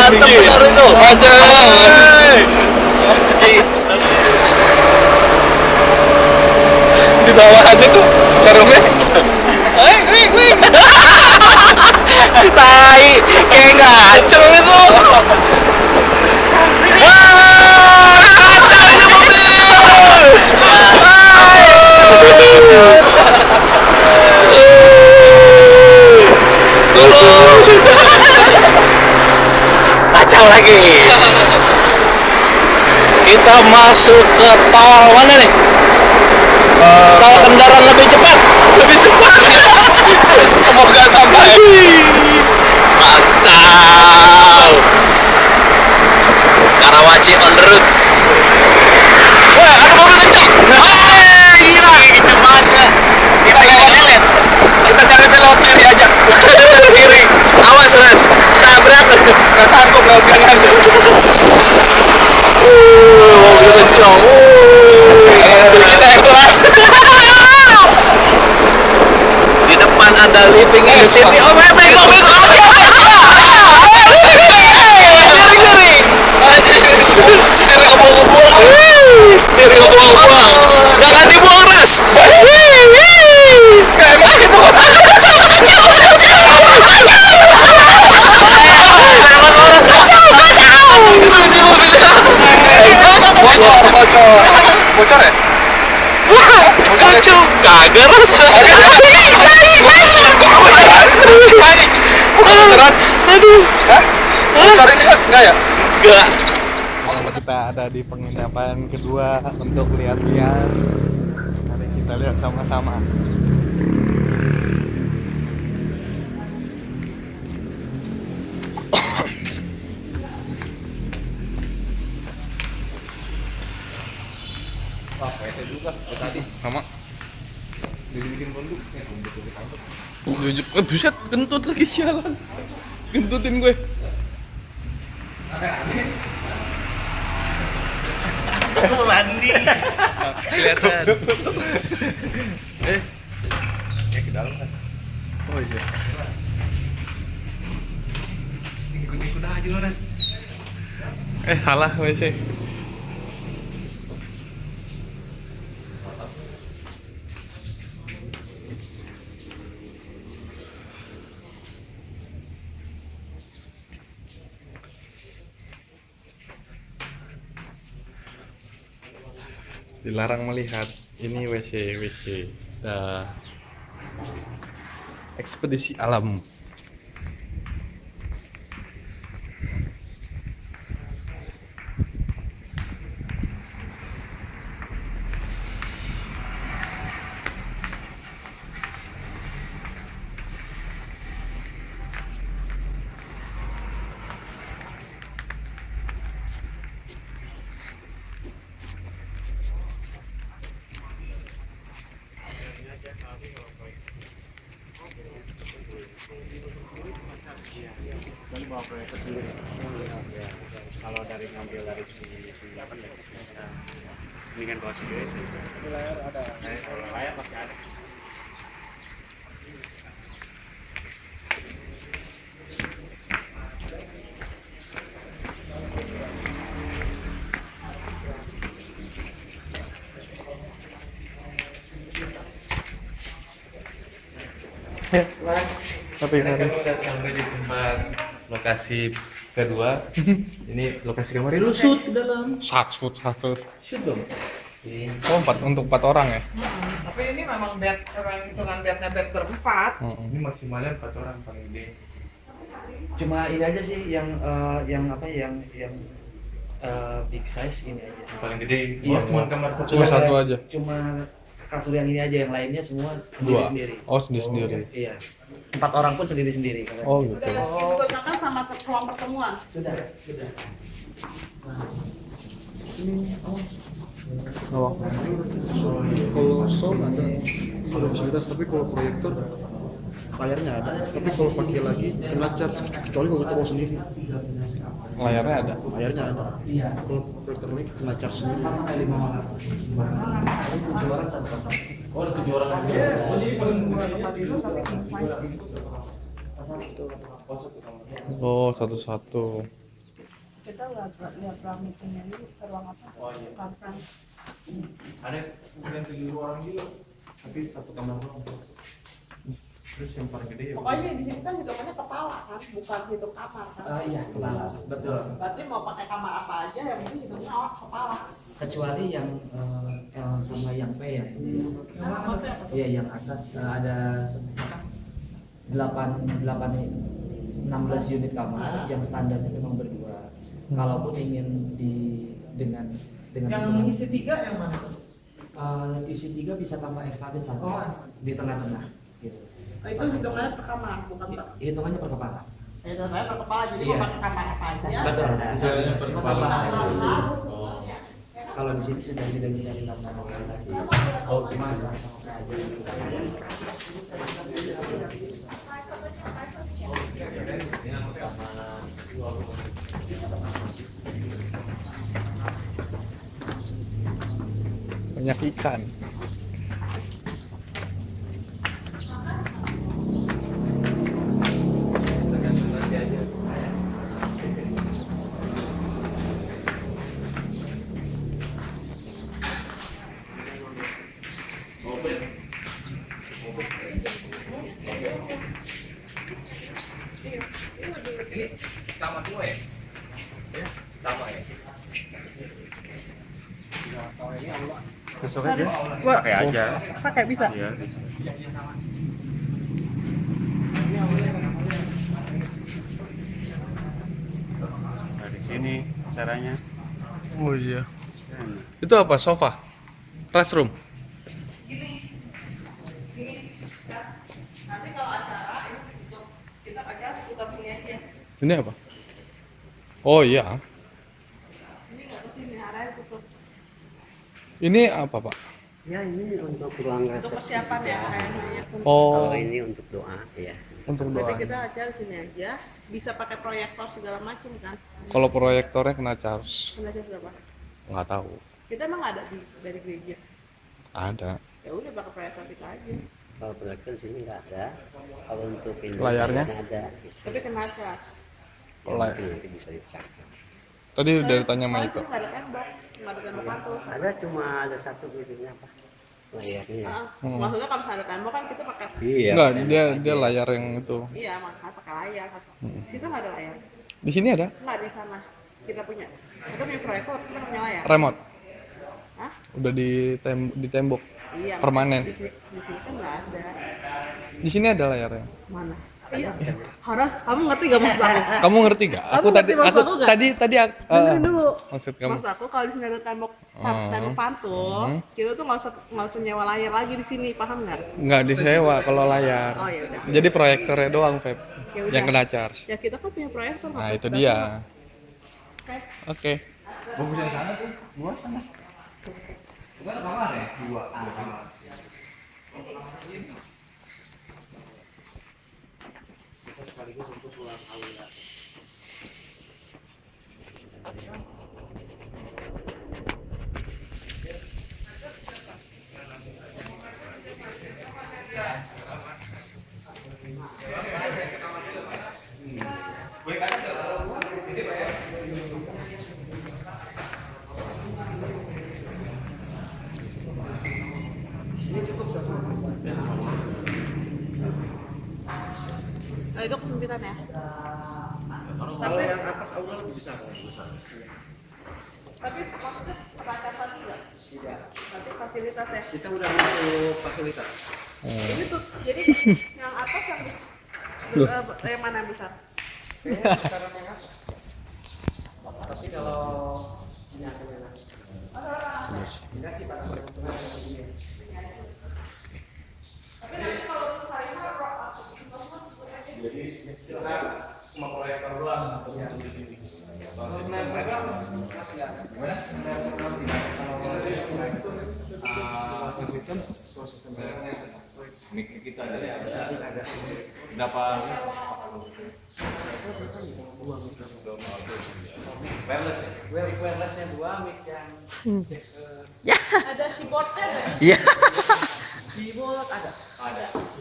Mantap benar itu. Aja. Di bawah aja tuh karungnya. Wih. Tai, kayak ngacel itu. Kacau ini mobil. Kacau lagi. Kita masuk ke tol mana nih? Tol kendaraan lebih cepat. Semoga sampai. Mantap. Karawaci on the road. Wah, ada mobil kencang. Gila. Kecepatnya. Kita lewat. Kita cari belok kiri aja. Kiri. Awas, Ras. Tabrak. Nggak sanggup lewat kanan. Mobil kencang. Mobil kita ikhlas. Di depan ada living in the city. Oh, bego. Setir kebuang. Jangan dibuang, Ras. Kayak emang gitu. Bocor ya? Bocor. Kagak, Ras. Beneran? Aduh. Hah? Bocor ini enggak ya? Enggak. Kita ada di penginapan kedua untuk lihat-lihat. Mari kita lihat sama-sama. Wah, WC juga tadi. Sama. Dibikin konduk. Buset, kentut lagi jalan. Kentutin gue. Mandi. Kelihatan. Ya ke dalam kan. Oh iya. Ikut aja lo, Ras. Salah WC. Dilarang melihat. Ini WC ekspedisi alam. Kalau dari ngambil dari sini apa ya? Ini kan bawa sendiri. Ini layar ada. Layar masih ada. Tapi Kita udah sampai di tempat lokasi kedua. Ini lokasi kemarin lu shoot ke dalam. Satu. Shoot dong. Oh, untuk 4 orang ya? Tapi ini memang bed, hitungan bednya bed berempat. Ini maksimalnya 4 orang paling gede. Cuma ini aja sih yang big size ini aja. Yang paling gede. Iya, Cuma kamar satu. Cuma satu aja. Cuma kasur yang ini aja, yang lainnya semua Dua. sendiri-sendiri. Oh, sendiri. Iya. 4 orang pun sendiri-sendiri. Oh, gitu. Digunakan sama ruang pertemuan. Sudah. Oh. Kalau sound ada fasilitas, tapi kalau proyektor layarnya ada, tapi kalau pakai lagi kena charge kecuali kalau kita bawa sendiri. Layarnya ada. Layarnya ada. Kalau proyektor mic kena charge sendiri. Oh, ada 7 orang. Oh, satu-satu. Kita lihat ruang meetingnya dulu ke ruang apa? Conference. Ada bukan 7 orang juga, tapi satu kamar doang. Terus yang paling gede ya. Pokoknya di sini kan hitungannya kepala kan, bukan hitung kamar kan. Iya, kepala. Betul. Berarti mau pakai kamar apa aja yang penting hitungnya kepala. Kecuali yang L sama yang P ya. Iya, yang atas ada 16 unit kamar yang standarnya memang berdua. Kalaupun ingin dengan Yang isi 3 yang mana tuh? isi 3 bisa tambah ekstra bed satu di tengah-tengah gitu. Oh, itu hitungannya per kamar, bukan per. Hitungannya per kepala. Hitungannya per kepala, jadi Iya. mau pakai kamar apa aja. Betul. Misalnya per Cuma kepala. tambah ekstra. Kalau di sini sudah tidak bisa ditambah lagi. Oh, gimana? Banyak ikan. Sama semua ya? Sama ya? Besok aja. Pakai aja. Pakai bisa. Iya. Nah, di sini caranya. Oh iya. Itu apa? Sofa? Restroom? Nanti kalau acara ini tutup. Kita acara seputar sini aja. Ini apa? Oh iya. Ini nggak ke sini, arahnya tutup. Ini apa, Pak? Ya ini untuk ruang Untuk resepsi persiapan ya juga. kayaknya. Oh, Kalau ini untuk doa ya. untuk doa. Berarti kita acara sini aja. Bisa pakai proyektor segala macam kan? Kalau proyektornya kena charge. Kena aja berapa? Nggak tahu. Kita emang ada dari gereja. Ada. Ya udah pakai proyektor kita aja. Kalau proyektor di sini nggak ada. Kalau untuk ini Layarnya? nggak ada. Tapi kena cas. Ya, Lay- mungkin nanti bisa dicek. Tadi udah ditanya sama Soalnya itu. sini nggak ada tembok, nggak ada tembok pantul. Ada cuma ada satu begini apa? Layarnya. Maksudnya kalau misalnya ada tembok kan kita pakai. Iya. Enggak, dia layar yang itu. Iya, makanya pakai layar. Situ nggak ada layar. Di sini ada Nggak di sana. Kita punya proyektor, kita nggak punya layar. remote. Hah? Udah di tembok. Iya. Permanen. Di sini kan nggak ada. Di sini ada layarnya. Mana? Iya. Harus, kamu ngerti gak maksud aku? Kamu ngerti gak? Aku Kamu tadi ngerti maksud aku aku nggak? tadi Dengerin dulu. maksud kamu. Maksud aku kalau di sini ada tembok pantul, kita tuh nggak usah nyewa layar lagi di sini, paham nggak? Nggak disewa kalau layar. Oh ya udah. Jadi proyektornya doang, Feb. Ya udah. Yang kena charge. Ya kita kan punya proyektor. Nah, maksud itu kita dia. Oke. Oke. Bagusnya di sana tuh. Gua sana. Bukan kamar ya? Dua. Sekaligus untuk ruang aula. Nah, itu kesempitan ya. Kalau yang atas aula lebih besar. Tapi maksudnya perlengkapan juga. Tidak. Nanti fasilitas ya. Kita udah masuk fasilitas. Ini tuh jadi yang atas yang mana yang besar? Besaran yang atas. Tapi kalau ini akan enak. Enggak sih Pak. Jadi cuma proyektor doang untuk di sini. Kalau mereka masih ada. Gimana? Kalau itu sistem Mic kita ada. Berapa? Wireless ya? Wirelessnya 2, mic yang Ada keyboardnya nggak? Iya. keyboard ada.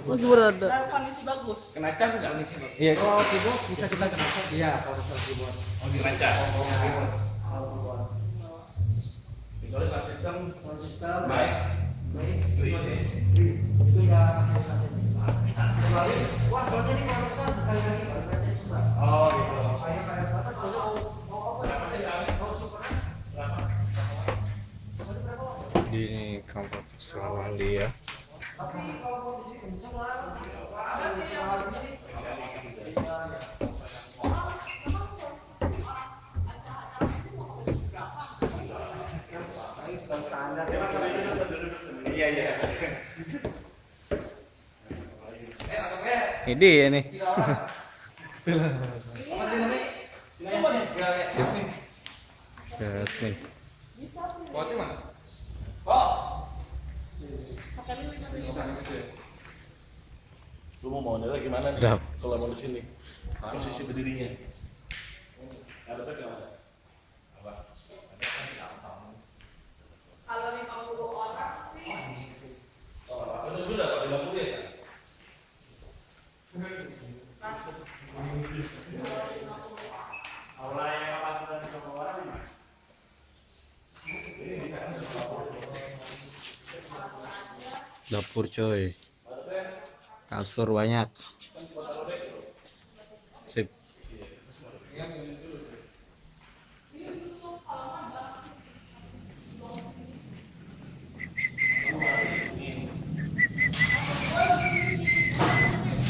Oh, keyboard ada. Dalam kondisi bagus. Kena cas nggak nih sih? Iya. Oh, keyboard bisa kita kena cas. Iya, kalau misalnya keyboard. Oh di rancang. Itu sound system baik. Itu ya masih. Wah, soalnya ini kalau bisa sekali lagi baru susah. Oh gitu. Ini kamar selang mandi ya. Ini ya nih. Yes nih. Lu mau modelnya gimana nih? Sedap. Kalau mau di sini, posisi berdirinya. Kalau 50 orang sih. Dapur coy. Kasur banyak. Sip.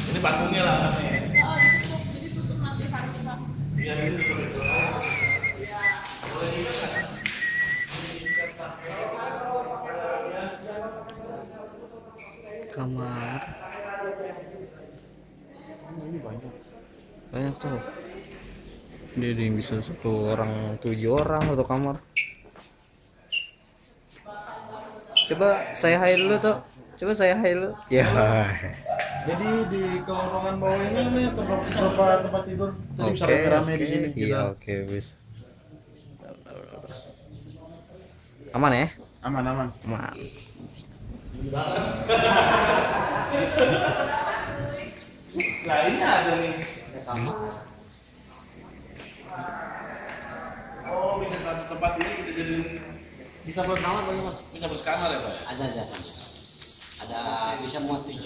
Ini panggungnya lah namanya. Jadi tutup nanti hari Jumat. Kamar. Banyak tuh. Jadi bisa 1 orang 7 orang satu kamar. Coba saya hai dulu tuh. Coba saya hai dulu. Ya. Jadi di kelorongan bawah ini nih beberapa tempat tidur. Jadi bisa rame-rame di sini. Iya, oke, bis. Aman ya? Aman. Aman. Lainnya ada nih. Oh, bisa satu tempat ini kita jadi Bisa buat kamar bagaimana? bisa bersekamar ya, Pak? Ada. Ada bisa muat 7.